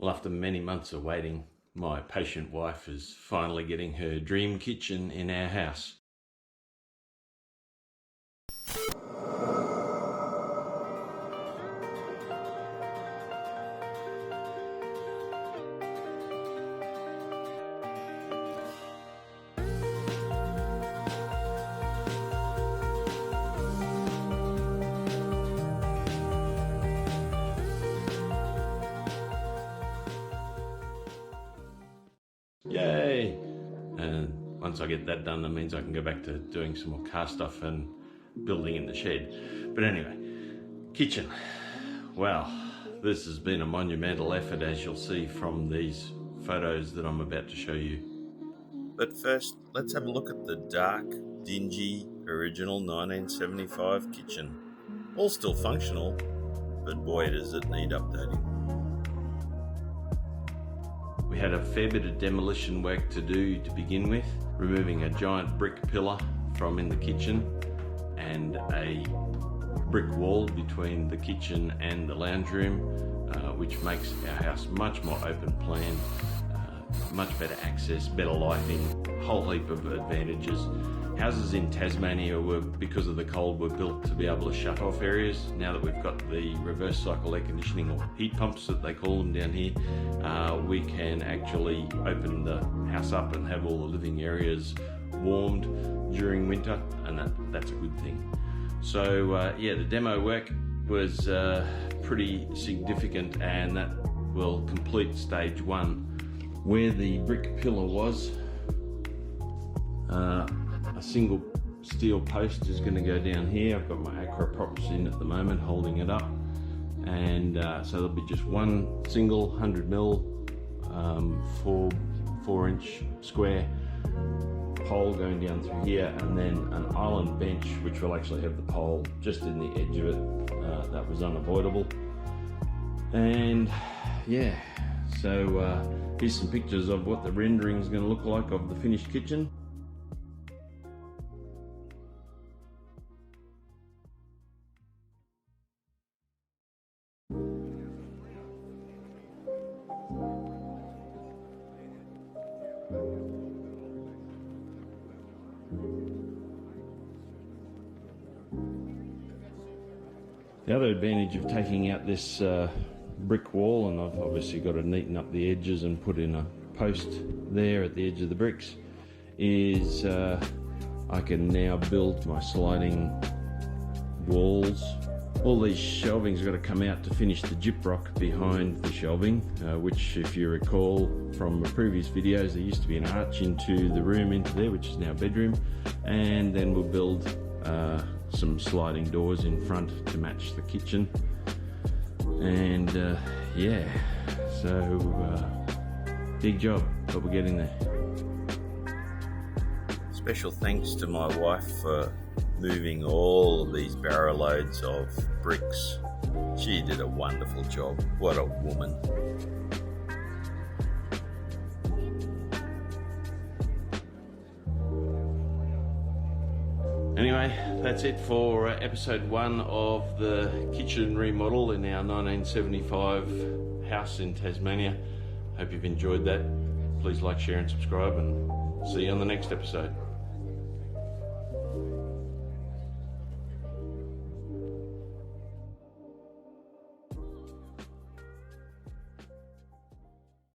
Well, after many months of waiting, my patient wife is finally getting her dream kitchen in our house. Yay! And once I get that done, that means I can go back to doing some more car stuff and building in the shed. But anyway, kitchen. Well, this has been a monumental effort, as you'll see from these photos that I'm about to show you. But first, let's have a look at the dark, dingy, original 1975 kitchen. All still functional, but boy does it need updating. We had a fair bit of demolition work to do to begin with, removing a giant brick pillar from in the kitchen and a brick wall between the kitchen and the lounge room, which makes our house much more open plan, much better access, better lighting, a whole heap of advantages. Houses in Tasmania were, because of the cold, were built to be able to shut off areas. Now that we've got the reverse cycle air conditioning, or heat pumps that they call them down here, we can actually open the house up and have all the living areas warmed during winter, and that's a good thing. So yeah, the demo work was pretty significant, and that will complete stage one. Where the brick pillar was, a single steel post is going to go down here. I've got my acro props in at the moment holding it up, and so there'll be just one single 100mm 4-inch square pole going down through here, and then an island bench which will actually have the pole just in the edge of it. That was unavoidable. And yeah, so here's some pictures of what the rendering is going to look like of the finished kitchen. The other advantage of taking out this brick wall, and I've obviously got to neaten up the edges and put in a post there at the edge of the bricks, is I can now build my sliding walls. All these shelving's got to come out to finish the gyprock behind the shelving, which, if you recall from previous videos, there used to be an arch into the room into there, which is now a bedroom, and then we'll build some sliding doors in front to match the kitchen. And yeah, so big job, but we're getting there. Special thanks to my wife for moving all of these barrow loads of bricks. She did a wonderful job. What a woman. Anyway, that's it for episode 1 of the kitchen remodel in our 1975 house in Tasmania. Hope you've enjoyed that. Please like, share and subscribe, and see you on the next episode.